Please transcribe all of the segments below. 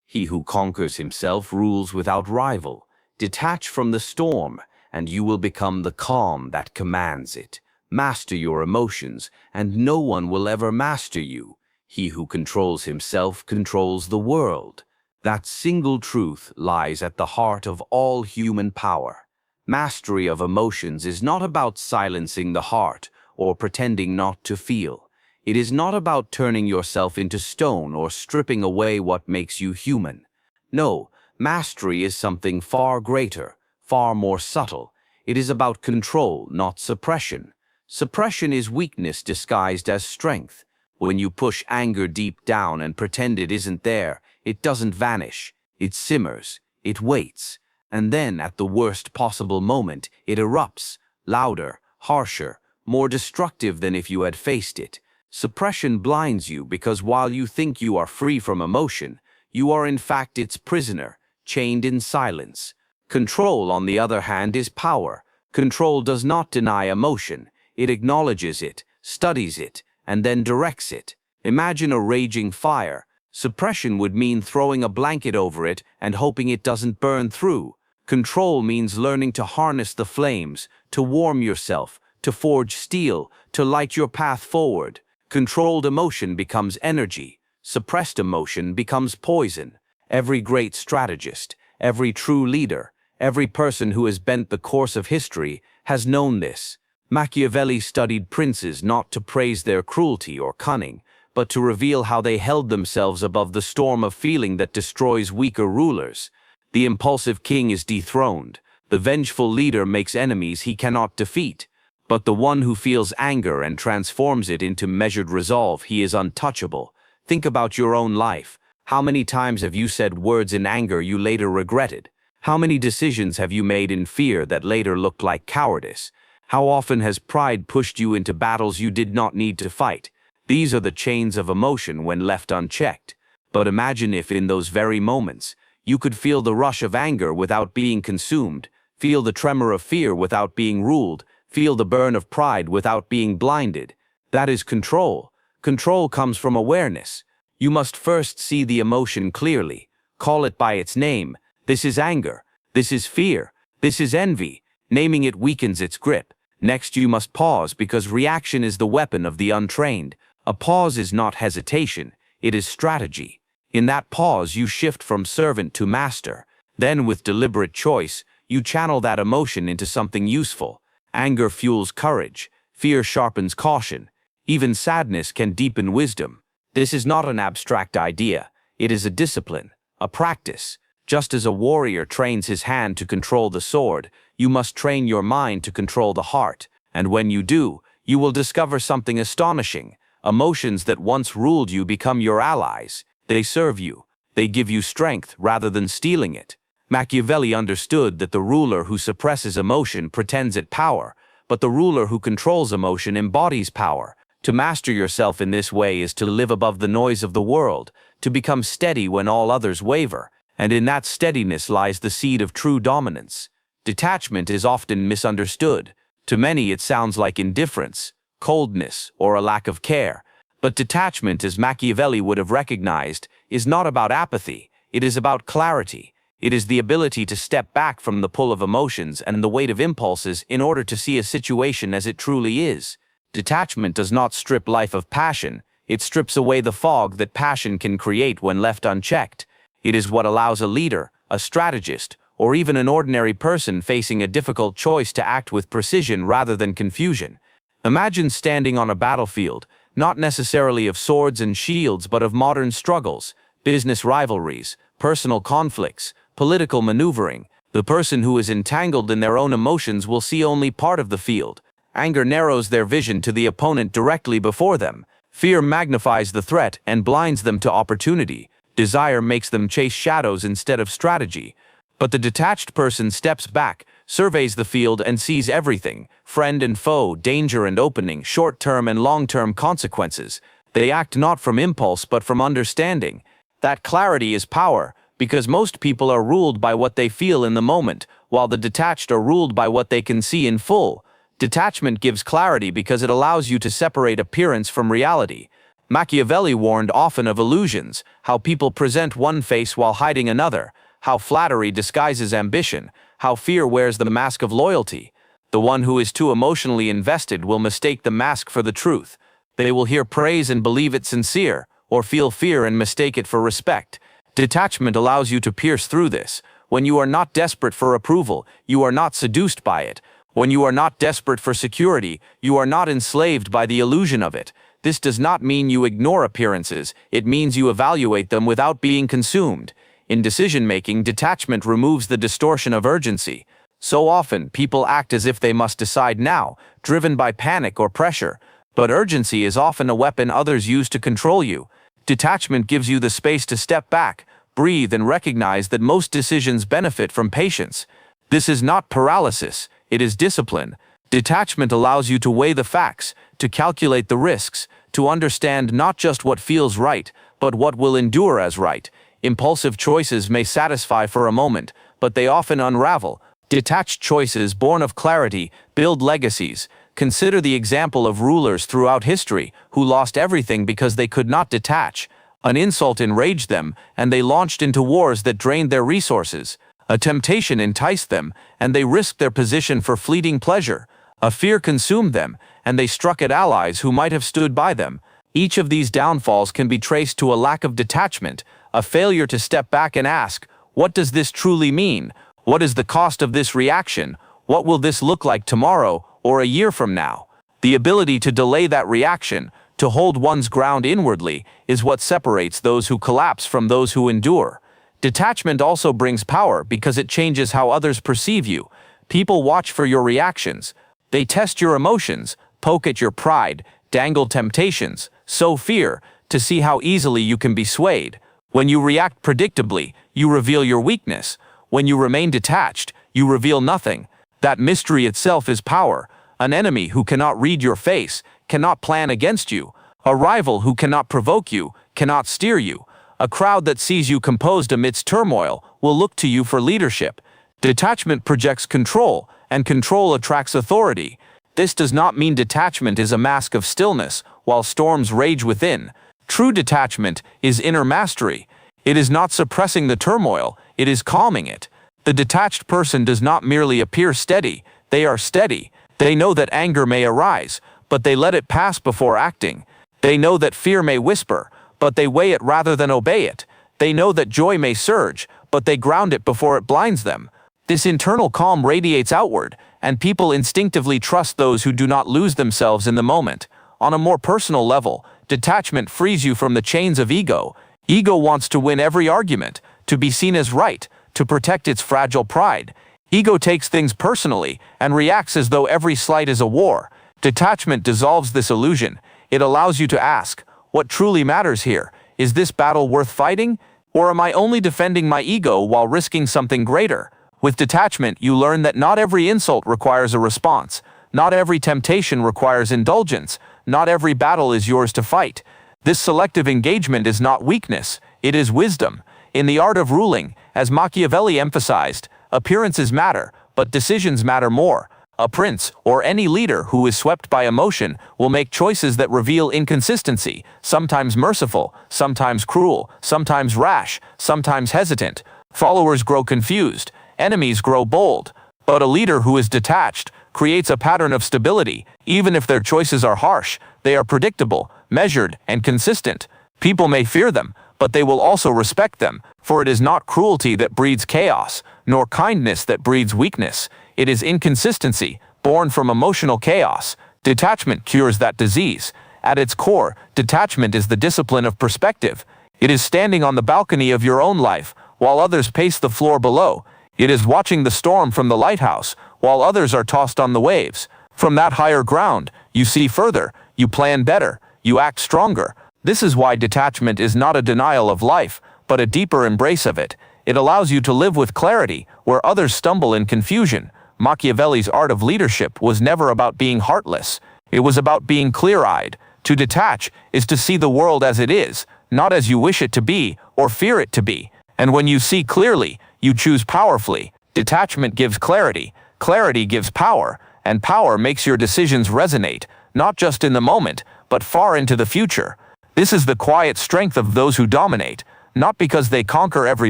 He who conquers himself rules without rival. Detach from the storm, and you will become the calm that commands it. Master your emotions, and no one will ever master you. He who controls himself controls the world. That single truth lies at the heart of all human power. Mastery of emotions is not about silencing the heart or pretending not to feel. It is not about turning yourself into stone or stripping away what makes you human. No, mastery is something far greater, far more subtle. It is about control, not suppression. Suppression is weakness disguised as strength. When you push anger deep down and pretend it isn't there, it doesn't vanish. It simmers, it waits, and then at the worst possible moment, it erupts, louder, harsher, more destructive than if you had faced it. Suppression blinds you because while you think you are free from emotion, you are in fact its prisoner, chained in silence. Control, on the other hand, is power. Control does not deny emotion. It acknowledges it, studies it, and then directs it. Imagine a raging fire. Suppression would mean throwing a blanket over it and hoping it doesn't burn through. Control means learning to harness the flames, to warm yourself, to forge steel, to light your path forward. Controlled emotion becomes energy. Suppressed emotion becomes poison. Every great strategist, every true leader, every person who has bent the course of history has known this. Machiavelli studied princes not to praise their cruelty or cunning, but to reveal how they held themselves above the storm of feeling that destroys weaker rulers. The impulsive king is dethroned. The vengeful leader makes enemies he cannot defeat. But the one who feels anger and transforms it into measured resolve, he is untouchable. Think about your own life. How many times have you said words in anger you later regretted? How many decisions have you made in fear that later looked like cowardice? How often has pride pushed you into battles you did not need to fight? These are the chains of emotion when left unchecked. But imagine if in those very moments, you could feel the rush of anger without being consumed, feel the tremor of fear without being ruled, feel the burn of pride without being blinded. That is control. Control comes from awareness. You must first see the emotion clearly. Call it by its name. This is anger. This is fear. This is envy. Naming it weakens its grip. Next, you must pause because reaction is the weapon of the untrained. A pause is not hesitation. It is strategy. In that pause, you shift from servant to master. Then, with deliberate choice, you channel that emotion into something useful. Anger fuels courage. Fear sharpens caution. Even sadness can deepen wisdom. This is not an abstract idea. It is a discipline, a practice. Just as a warrior trains his hand to control the sword, you must train your mind to control the heart. And when you do, you will discover something astonishing. Emotions that once ruled you become your allies. They serve you. They give you strength rather than stealing it. Machiavelli understood that the ruler who suppresses emotion pretends at power, but the ruler who controls emotion embodies power. To master yourself in this way is to live above the noise of the world, to become steady when all others waver, and in that steadiness lies the seed of true dominance. Detachment is often misunderstood. To many it sounds like indifference, coldness, or a lack of care. But detachment, as Machiavelli would have recognized, is not about apathy. It is about clarity. It is the ability to step back from the pull of emotions and the weight of impulses in order to see a situation as it truly is. Detachment does not strip life of passion. It strips away the fog that passion can create when left unchecked. It is what allows a leader, a strategist, or even an ordinary person facing a difficult choice to act with precision rather than confusion. Imagine standing on a battlefield, not necessarily of swords and shields but of modern struggles, business rivalries, personal conflicts, political maneuvering. The person who is entangled in their own emotions will see only part of the field. Anger narrows their vision to the opponent directly before them. Fear magnifies the threat and blinds them to opportunity. Desire makes them chase shadows instead of strategy. But the detached person steps back, surveys the field and sees everything, friend and foe, danger and opening, short-term and long-term consequences. They act not from impulse but from understanding. That clarity is power, because most people are ruled by what they feel in the moment, while the detached are ruled by what they can see in full. Detachment gives clarity because it allows you to separate appearance from reality. Machiavelli warned often of illusions, how people present one face while hiding another, how flattery disguises ambition, how fear wears the mask of loyalty. The one who is too emotionally invested will mistake the mask for the truth. They will hear praise and believe it sincere, or feel fear and mistake it for respect. Detachment allows you to pierce through this. When you are not desperate for approval, you are not seduced by it. When you are not desperate for security, you are not enslaved by the illusion of it. This does not mean you ignore appearances, it means you evaluate them without being consumed. In decision-making, detachment removes the distortion of urgency. So often, people act as if they must decide now, driven by panic or pressure. But urgency is often a weapon others use to control you. Detachment gives you the space to step back, breathe, and recognize that most decisions benefit from patience. This is not paralysis, it is discipline. Detachment allows you to weigh the facts, to calculate the risks, to understand not just what feels right, but what will endure as right. Impulsive choices may satisfy for a moment, but they often unravel. Detached choices born of clarity build legacies. Consider the example of rulers throughout history who lost everything because they could not detach. An insult enraged them, and they launched into wars that drained their resources. A temptation enticed them, and they risked their position for fleeting pleasure. A fear consumed them, and they struck at allies who might have stood by them. Each of these downfalls can be traced to a lack of detachment, a failure to step back and ask, what does this truly mean? What is the cost of this reaction? What will this look like tomorrow or a year from now? The ability to delay that reaction, to hold one's ground inwardly, is what separates those who collapse from those who endure. Detachment also brings power because it changes how others perceive you. People watch for your reactions. They test your emotions, poke at your pride, dangle temptations, sow fear, to see how easily you can be swayed. When you react predictably, you reveal your weakness. When you remain detached, you reveal nothing. That mystery itself is power. An enemy who cannot read your face cannot plan against you. A rival who cannot provoke you cannot steer you. A crowd that sees you composed amidst turmoil will look to you for leadership. Detachment projects control, and control attracts authority. This does not mean detachment is a mask of stillness while storms rage within. True detachment is inner mastery. It is not suppressing the turmoil, it is calming it. The detached person does not merely appear steady, they are steady. They know that anger may arise, but they let it pass before acting. They know that fear may whisper, but they weigh it rather than obey it. They know that joy may surge, but they ground it before it blinds them. This internal calm radiates outward, and people instinctively trust those who do not lose themselves in the moment. On a more personal level, detachment frees you from the chains of ego. Ego wants to win every argument, to be seen as right, to protect its fragile pride. Ego takes things personally and reacts as though every slight is a war. Detachment dissolves this illusion. It allows you to ask, what truly matters here? Is this battle worth fighting? Or am I only defending my ego while risking something greater? With detachment, you learn that not every insult requires a response. Not every temptation requires indulgence. Not every battle is yours to fight. This selective engagement is not weakness, it is wisdom. In the art of ruling, as Machiavelli emphasized, appearances matter, but decisions matter more. A prince, or any leader who is swept by emotion, will make choices that reveal inconsistency, sometimes merciful, sometimes cruel, sometimes rash, sometimes hesitant. Followers grow confused, enemies grow bold. But a leader who is detached creates a pattern of stability. Even if their choices are harsh, they are predictable, measured, and consistent. People may fear them, but they will also respect them, for it is not cruelty that breeds chaos, nor kindness that breeds weakness. It is inconsistency, born from emotional chaos. Detachment cures that disease. At its core, detachment is the discipline of perspective. It is standing on the balcony of your own life, while others pace the floor below. It is watching the storm from the lighthouse, while others are tossed on the waves. From that higher ground, you see further, you plan better, you act stronger. This is why detachment is not a denial of life, but a deeper embrace of it. It allows you to live with clarity, where others stumble in confusion. Machiavelli's art of leadership was never about being heartless. It was about being clear-eyed. To detach is to see the world as it is, not as you wish it to be or fear it to be. And when you see clearly, you choose powerfully. Detachment gives clarity, clarity gives power, and power makes your decisions resonate, not just in the moment, but far into the future. This is the quiet strength of those who dominate, not because they conquer every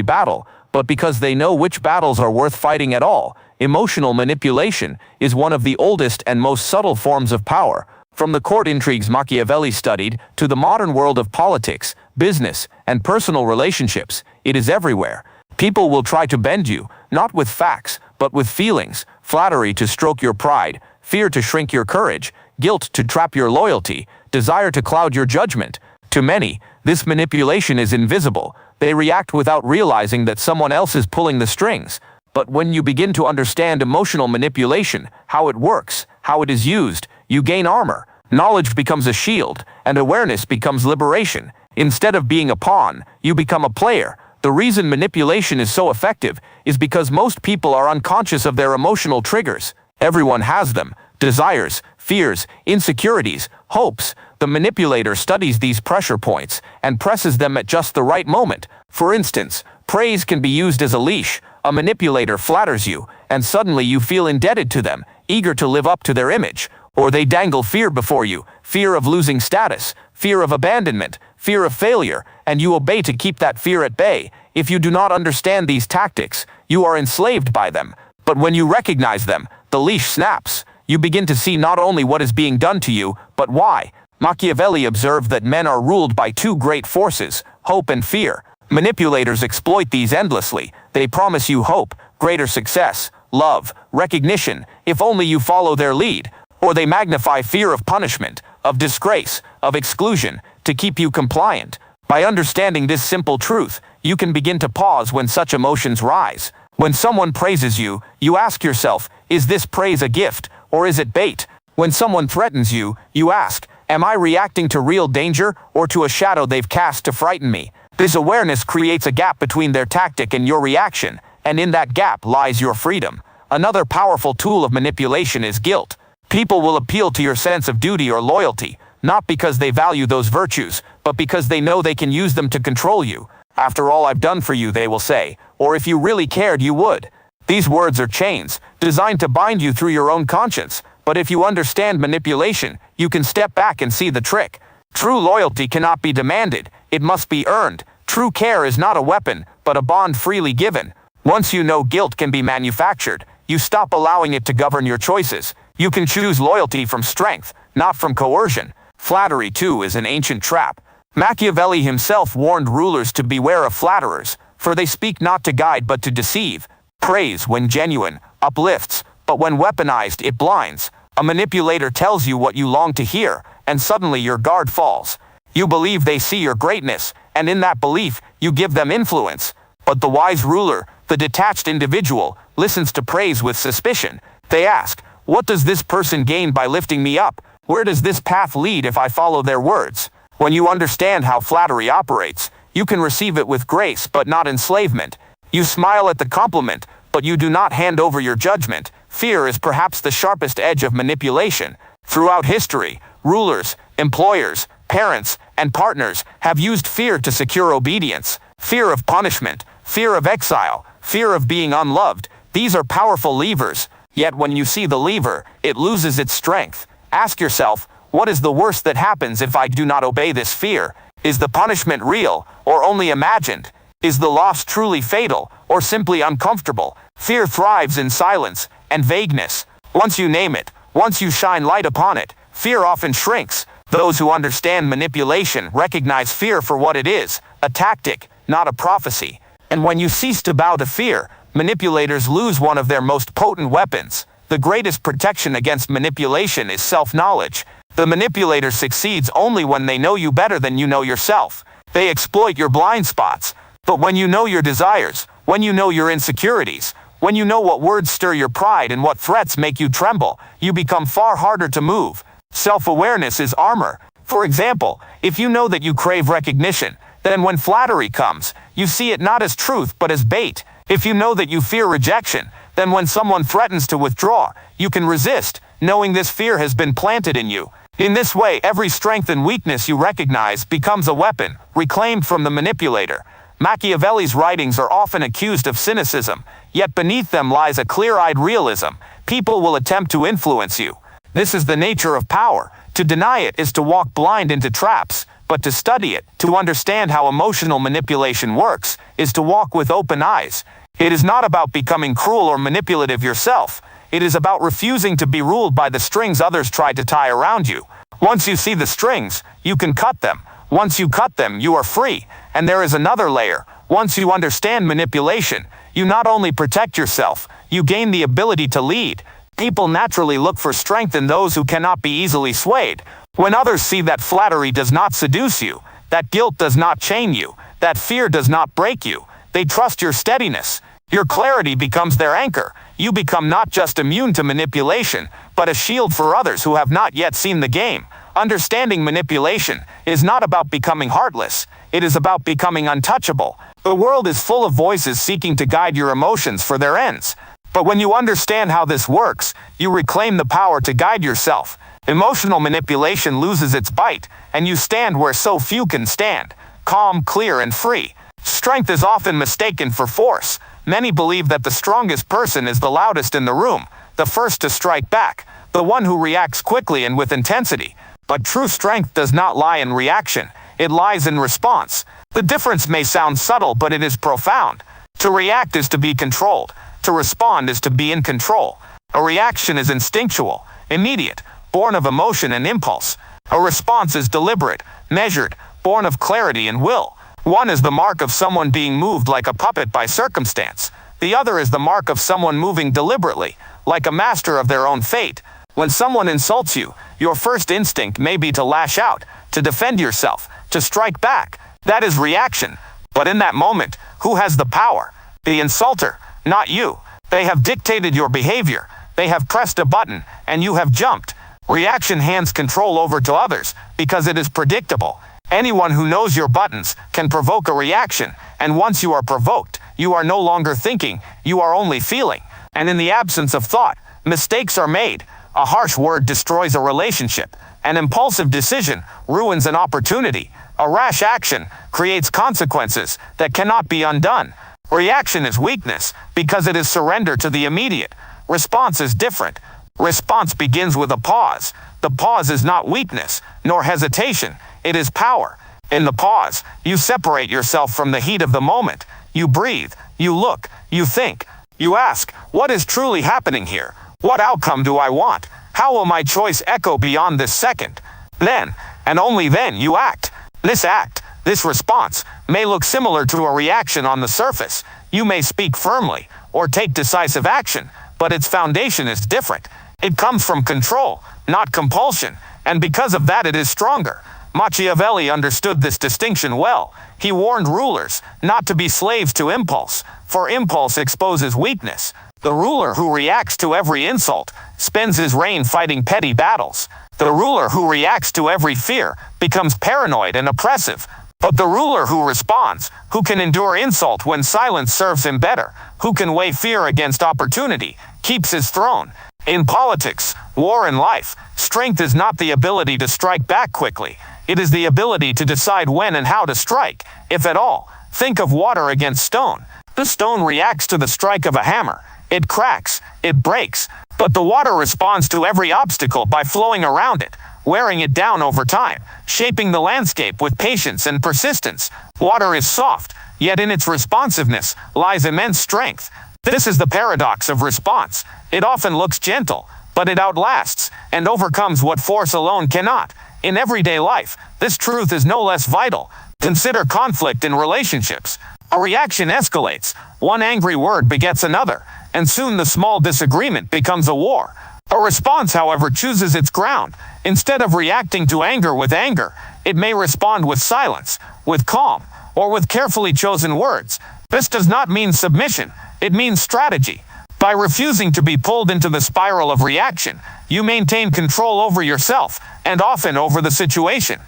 battle, but because they know which battles are worth fighting at all. Emotional manipulation is one of the oldest and most subtle forms of power. From the court intrigues Machiavelli studied, to the modern world of politics, business, and personal relationships, it is everywhere. People will try to bend you, not with facts, but with feelings, flattery to stroke your pride, fear to shrink your courage, guilt to trap your loyalty, desire to cloud your judgment. To many, this manipulation is invisible. They react without realizing that someone else is pulling the strings. But when you begin to understand emotional manipulation, how it works, how it is used, you gain armor. Knowledge becomes a shield, and awareness becomes liberation. Instead of being a pawn, you become a player. The reason manipulation is so effective is because most people are unconscious of their emotional triggers. Everyone has them: desires, fears, insecurities, hopes. The manipulator studies these pressure points and presses them at just the right moment. For instance, praise can be used as a leash. A manipulator flatters you, and suddenly you feel indebted to them, eager to live up to their image. Or they dangle fear before you: fear of losing status, fear of abandonment, fear of failure, and you obey to keep that fear at bay. If you do not understand these tactics, you are enslaved by them. But when you recognize them, the leash snaps. You begin to see not only what is being done to you, but why. Machiavelli observed that men are ruled by two great forces: hope and fear. Manipulators exploit these endlessly. They promise you hope, greater success, love, recognition, if only you follow their lead. Or they magnify fear of punishment, of disgrace, of exclusion, to keep you compliant. By understanding this simple truth, you can begin to pause when such emotions rise. When someone praises you, you ask yourself, is this praise a gift, or is it bait? When someone threatens you, you ask, am I reacting to real danger, or to a shadow they've cast to frighten me? This awareness creates a gap between their tactic and your reaction, and in that gap lies your freedom. Another powerful tool of manipulation is guilt. People will appeal to your sense of duty or loyalty, not because they value those virtues, but because they know they can use them to control you. After all I've done for you, they will say, or if you really cared, you would. These words are chains, designed to bind you through your own conscience. But if you understand manipulation, you can step back and see the trick. True loyalty cannot be demanded, it must be earned. True care is not a weapon, but a bond freely given. Once you know guilt can be manufactured, you stop allowing it to govern your choices. You can choose loyalty from strength, not from coercion. Flattery, too, is an ancient trap. Machiavelli himself warned rulers to beware of flatterers, for they speak not to guide but to deceive. Praise, when genuine, uplifts, but when weaponized, it blinds. A manipulator tells you what you long to hear, and suddenly your guard falls. You believe they see your greatness, and in that belief, you give them influence. But the wise ruler, the detached individual, listens to praise with suspicion. They ask, what does this person gain by lifting me up? Where does this path lead if I follow their words? When you understand how flattery operates, you can receive it with grace but not enslavement. You smile at the compliment, but you do not hand over your judgment. Fear is perhaps the sharpest edge of manipulation. Throughout history, rulers, employers, parents, and partners have used fear to secure obedience. Fear of punishment, fear of exile, fear of being unloved. These are powerful levers. Yet when you see the lever, it loses its strength. Ask yourself, what is the worst that happens if I do not obey this fear? Is the punishment real, or only imagined? Is the loss truly fatal, or simply uncomfortable? Fear thrives in silence and vagueness. Once you name it, once you shine light upon it, fear often shrinks. Those who understand manipulation recognize fear for what it is, a tactic, not a prophecy. And when you cease to bow to fear, manipulators lose one of their most potent weapons. The greatest protection against manipulation is self-knowledge. The manipulator succeeds only when they know you better than you know yourself. They exploit your blind spots. But when you know your desires, when you know your insecurities, when you know what words stir your pride and what threats make you tremble, you become far harder to move. Self-awareness is armor. For example, if you know that you crave recognition, then when flattery comes, you see it not as truth but as bait. If you know that you fear rejection, then when someone threatens to withdraw, you can resist, knowing this fear has been planted in you. In this way, every strength and weakness you recognize becomes a weapon, reclaimed from the manipulator. Machiavelli's writings are often accused of cynicism, yet beneath them lies a clear-eyed realism. People will attempt to influence you. This is the nature of power. To deny it is to walk blind into traps. but to study it, to understand how emotional manipulation works, is to walk with open eyes. It is not about becoming cruel or manipulative yourself. It is about refusing to be ruled by the strings others try to tie around you. Once you see the strings, you can cut them. Once you cut them, you are free. And there is another layer. Once you understand manipulation, you not only protect yourself, you gain the ability to lead. People naturally look for strength in those who cannot be easily swayed. When others see that flattery does not seduce you, that guilt does not chain you, that fear does not break you, they trust your steadiness. Your clarity becomes their anchor. You become not just immune to manipulation, but a shield for others who have not yet seen the game. Understanding manipulation is not about becoming heartless. It is about becoming untouchable. The world is full of voices seeking to guide your emotions for their ends. But when you understand how this works, you reclaim the power to guide yourself. Emotional manipulation loses its bite, and you stand where so few can stand, calm, clear, and free. Strength is often mistaken for force. Many believe that the strongest person is the loudest in the room, the first to strike back, the one who reacts quickly and with intensity. But true strength does not lie in reaction. It lies in response. The difference may sound subtle, but it is profound. To react is to be controlled. To respond is to be in control. A reaction is instinctual, immediate, born of emotion and impulse. A response is deliberate, measured, born of clarity and will. One is the mark of someone being moved like a puppet by circumstance. The other is the mark of someone moving deliberately, like a master of their own fate. When someone insults you, your first instinct may be to lash out, to defend yourself, to strike back. That is reaction. But in that moment, who has the power? The insulter, not you. They have dictated your behavior. They have pressed a button, and you have jumped. Reaction hands control over to others, because it is predictable. Anyone who knows your buttons can provoke a reaction, and once you are provoked, you are no longer thinking, you are only feeling. And in the absence of thought, mistakes are made. A harsh word destroys a relationship. An impulsive decision ruins an opportunity. A rash action creates consequences that cannot be undone. Reaction is weakness because it is surrender to the immediate. Response is different. Response begins with a pause. The pause is not weakness, nor hesitation. It is power. In the pause, you separate yourself from the heat of the moment. You breathe. You look. You think. You ask, what is truly happening here? What outcome do I want? How will my choice echo beyond this second? Then, and only then, you act. This act, this response, may look similar to a reaction on the surface. You may speak firmly, or take decisive action, but its foundation is different. It comes from control, not compulsion, and because of that it is stronger. Machiavelli understood this distinction well. He warned rulers not to be slaves to impulse, for impulse exposes weakness. The ruler who reacts to every insult spends his reign fighting petty battles. The ruler who reacts to every fear becomes paranoid and oppressive. But the ruler who responds, who can endure insult when silence serves him better, who can weigh fear against opportunity, keeps his throne. In politics, war, and life, strength is not the ability to strike back quickly. It is the ability to decide when and how to strike, if at all. Think of water against stone. The stone reacts to the strike of a hammer. It cracks, it breaks, but the water responds to every obstacle by flowing around it, wearing it down over time, shaping the landscape with patience and persistence. Water is soft, yet in its responsiveness lies immense strength. This is the paradox of response. It often looks gentle, but it outlasts and overcomes what force alone cannot. In everyday life, this truth is no less vital. Consider conflict in relationships. A reaction escalates. One angry word begets another, and soon the small disagreement becomes a war. A response, however, chooses its ground. Instead of reacting to anger with anger, it may respond with silence, with calm, or with carefully chosen words. This does not mean submission. It means strategy. By refusing to be pulled into the spiral of reaction, you maintain control over yourself, and often over the situation.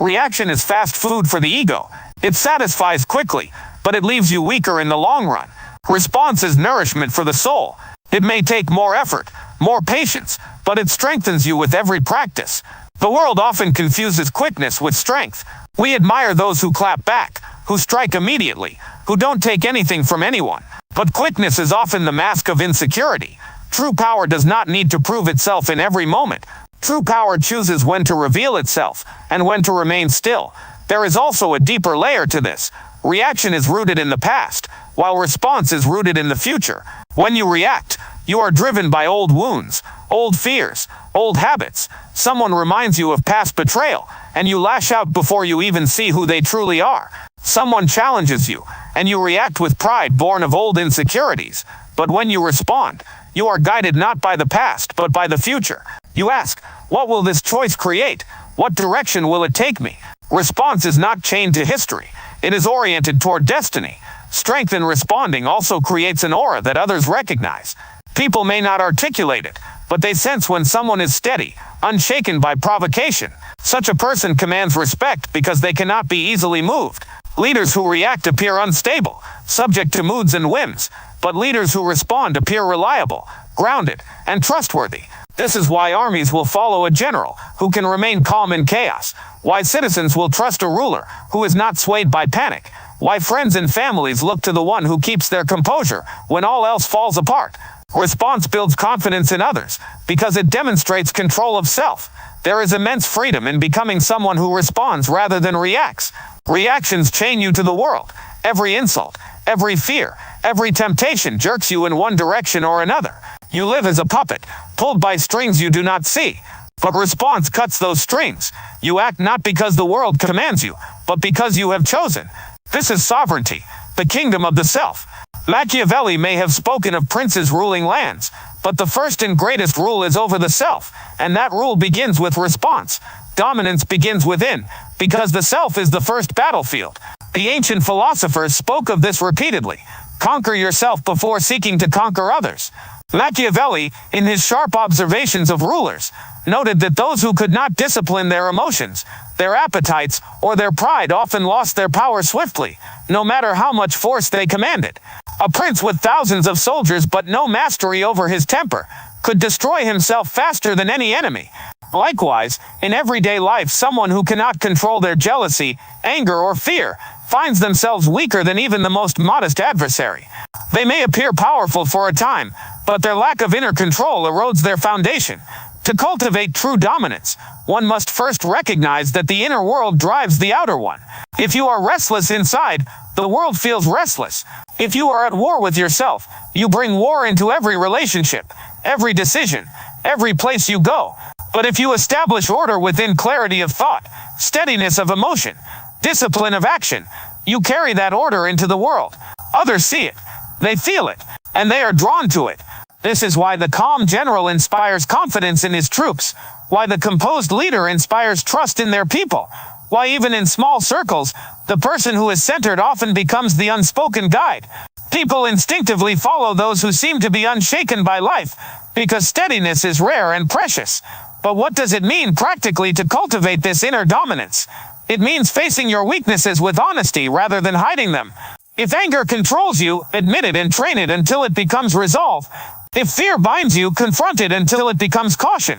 Reaction is fast food for the ego. It satisfies quickly, but it leaves you weaker in the long run. Response is nourishment for the soul. It may take more effort, more patience, but it strengthens you with every practice. The world often confuses quickness with strength. We admire those who clap back, who strike immediately, who don't take anything from anyone. But quickness is often the mask of insecurity. True power does not need to prove itself in every moment. True power chooses when to reveal itself and when to remain still. There is also a deeper layer to this. Reaction is rooted in the past, while response is rooted in the future. When you react, you are driven by old wounds, old fears, old habits. Someone reminds you of past betrayal, and you lash out before you even see who they truly are. Someone challenges you, and you react with pride born of old insecurities. But when you respond, you are guided not by the past, but by the future. You ask, what will this choice create? What direction will it take me? Response is not chained to history. It is oriented toward destiny. Strength in responding also creates an aura that others recognize. People may not articulate it, but they sense when someone is steady, unshaken by provocation. Such a person commands respect because they cannot be easily moved. Leaders who react appear unstable, subject to moods and whims, but leaders who respond appear reliable, grounded, and trustworthy. This is why armies will follow a general who can remain calm in chaos, why citizens will trust a ruler who is not swayed by panic, why friends and families look to the one who keeps their composure when all else falls apart. Response builds confidence in others because it demonstrates control of self. There is immense freedom in becoming someone who responds rather than reacts. Reactions chain you to the world. Every insult, every fear, every temptation jerks you in one direction or another. You live as a puppet, pulled by strings you do not see. But response cuts those strings. You act not because the world commands you, but because you have chosen. This is sovereignty, the kingdom of the self. Machiavelli may have spoken of princes ruling lands, but the first and greatest rule is over the self, and that rule begins with response. Dominance begins within, because the self is the first battlefield. The ancient philosophers spoke of this repeatedly. Conquer yourself before seeking to conquer others. Machiavelli, in his sharp observations of rulers, noted that those who could not discipline their emotions, their appetites, or their pride often lost their power swiftly, no matter how much force they commanded. A prince with thousands of soldiers but no mastery over his temper could destroy himself faster than any enemy. Likewise, in everyday life, someone who cannot control their jealousy, anger, or fear finds themselves weaker than even the most modest adversary. They may appear powerful for a time, but their lack of inner control erodes their foundation. To cultivate true dominance, one must first recognize that the inner world drives the outer one. If you are restless inside, the world feels restless. If you are at war with yourself, you bring war into every relationship, every decision, every place you go. But if you establish order within clarity of thought, steadiness of emotion, discipline of action, you carry that order into the world. Others see it, they feel it, and they are drawn to it. This is why the calm general inspires confidence in his troops, why the composed leader inspires trust in their people, why even in small circles, the person who is centered often becomes the unspoken guide. People instinctively follow those who seem to be unshaken by life, because steadiness is rare and precious. But what does it mean practically to cultivate this inner dominance? It means facing your weaknesses with honesty rather than hiding them. If anger controls you, admit it and train it until it becomes resolve. If fear binds you, confront it until it becomes caution.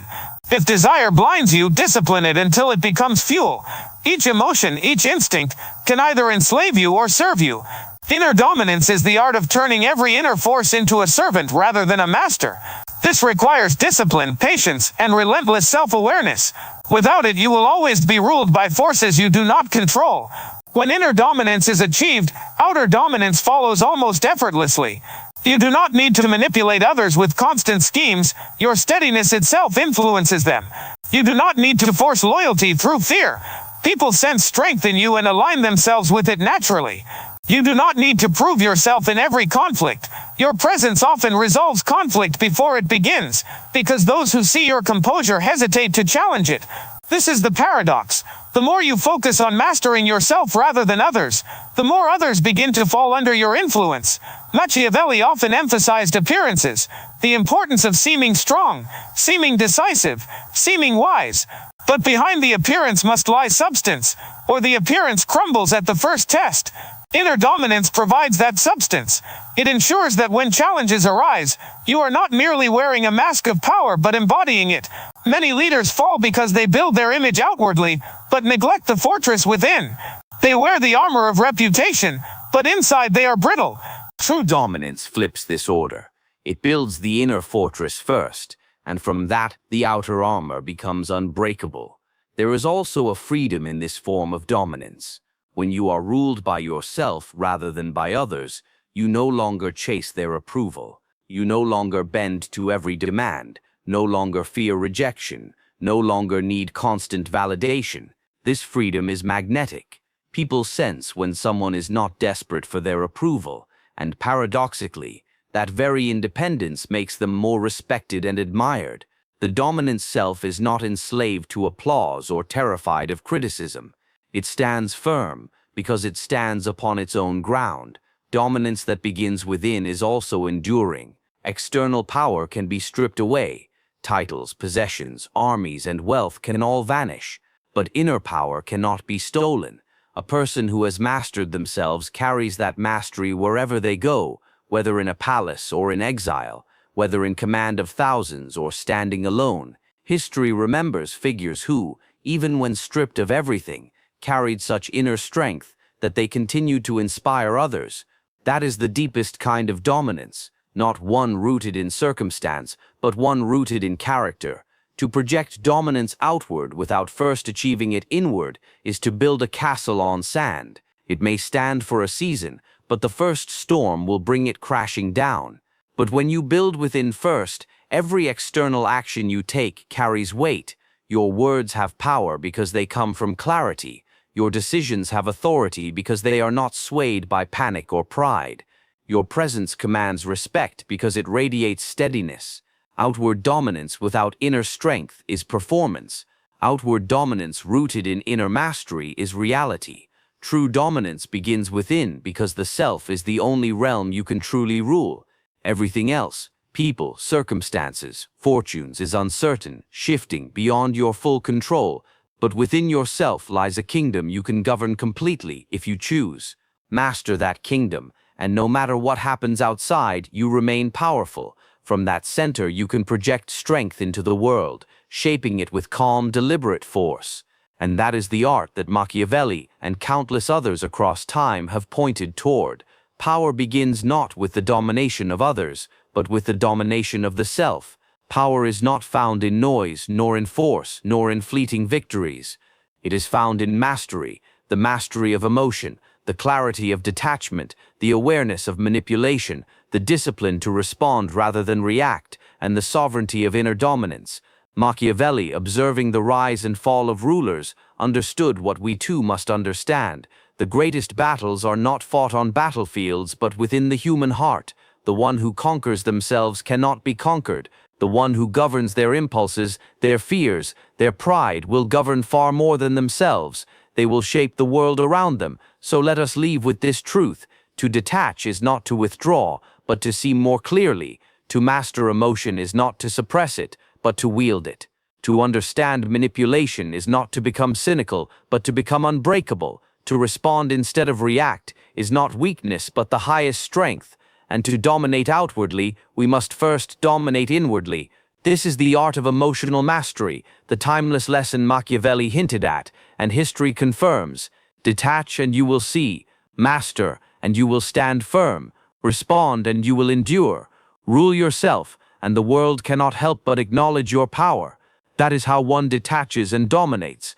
If desire blinds you, discipline it until it becomes fuel. Each emotion, each instinct, can either enslave you or serve you. Inner dominance is the art of turning every inner force into a servant rather than a master. This requires discipline, patience, and relentless self-awareness. Without it, you will always be ruled by forces you do not control. When inner dominance is achieved, outer dominance follows almost effortlessly. You do not need to manipulate others with constant schemes. Your steadiness itself influences them. You do not need to force loyalty through fear. People sense strength in you and align themselves with it naturally. You do not need to prove yourself in every conflict. Your presence often resolves conflict before it begins, because those who see your composure hesitate to challenge it. This is the paradox. The more you focus on mastering yourself rather than others, the more others begin to fall under your influence. Machiavelli often emphasized appearances, the importance of seeming strong, seeming decisive, seeming wise. But behind the appearance must lie substance, or the appearance crumbles at the first test. Inner dominance provides that substance. It ensures that when challenges arise, you are not merely wearing a mask of power but embodying it. Many leaders fall because they build their image outwardly, but neglect the fortress within. They wear the armor of reputation, but inside they are brittle. True dominance flips this order. It builds the inner fortress first, and from that the outer armor becomes unbreakable. There is also a freedom in this form of dominance. When you are ruled by yourself rather than by others, you no longer chase their approval. You no longer bend to every demand, no longer fear rejection, no longer need constant validation. This freedom is magnetic. People sense when someone is not desperate for their approval, and paradoxically, that very independence makes them more respected and admired. The dominant self is not enslaved to applause or terrified of criticism. It stands firm because it stands upon its own ground. Dominance that begins within is also enduring. External power can be stripped away. Titles, possessions, armies, and wealth can all vanish. But inner power cannot be stolen. A person who has mastered themselves carries that mastery wherever they go, whether in a palace or in exile, whether in command of thousands or standing alone. History remembers figures who, even when stripped of everything, carried such inner strength that they continued to inspire others. That is the deepest kind of dominance, not one rooted in circumstance, but one rooted in character. To project dominance outward without first achieving it inward is to build a castle on sand. It may stand for a season, but the first storm will bring it crashing down. But when you build within first, every external action you take carries weight. Your words have power because they come from clarity. Your decisions have authority because they are not swayed by panic or pride. Your presence commands respect because it radiates steadiness. Outward dominance without inner strength is performance. Outward dominance rooted in inner mastery is reality. True dominance begins within because the self is the only realm you can truly rule. Everything else, people, circumstances, fortunes, is uncertain, shifting, beyond your full control. But within yourself lies a kingdom you can govern completely if you choose. Master that kingdom, and no matter what happens outside, you remain powerful. From that center you can project strength into the world, shaping it with calm, deliberate force. And that is the art that Machiavelli and countless others across time have pointed toward. Power begins not with the domination of others, but with the domination of the self. Power is not found in noise, nor in force, nor in fleeting victories. It is found in mastery, the mastery of emotion, the clarity of detachment, the awareness of manipulation, the discipline to respond rather than react, and the sovereignty of inner dominance. Machiavelli, observing the rise and fall of rulers, understood what we too must understand. The greatest battles are not fought on battlefields, but within the human heart. The one who conquers themselves cannot be conquered. The one who governs their impulses, their fears, their pride will govern far more than themselves. They will shape the world around them. So let us leave with this truth. To detach is not to withdraw, but to see more clearly. To master emotion is not to suppress it, but to wield it. To understand manipulation is not to become cynical, but to become unbreakable. To respond instead of react is not weakness, but the highest strength. And to dominate outwardly, we must first dominate inwardly. This is the art of emotional mastery, the timeless lesson Machiavelli hinted at, and history confirms. Detach and you will see. Master and you will stand firm. Respond and you will endure. Rule yourself, and the world cannot help but acknowledge your power. That is how one detaches and dominates.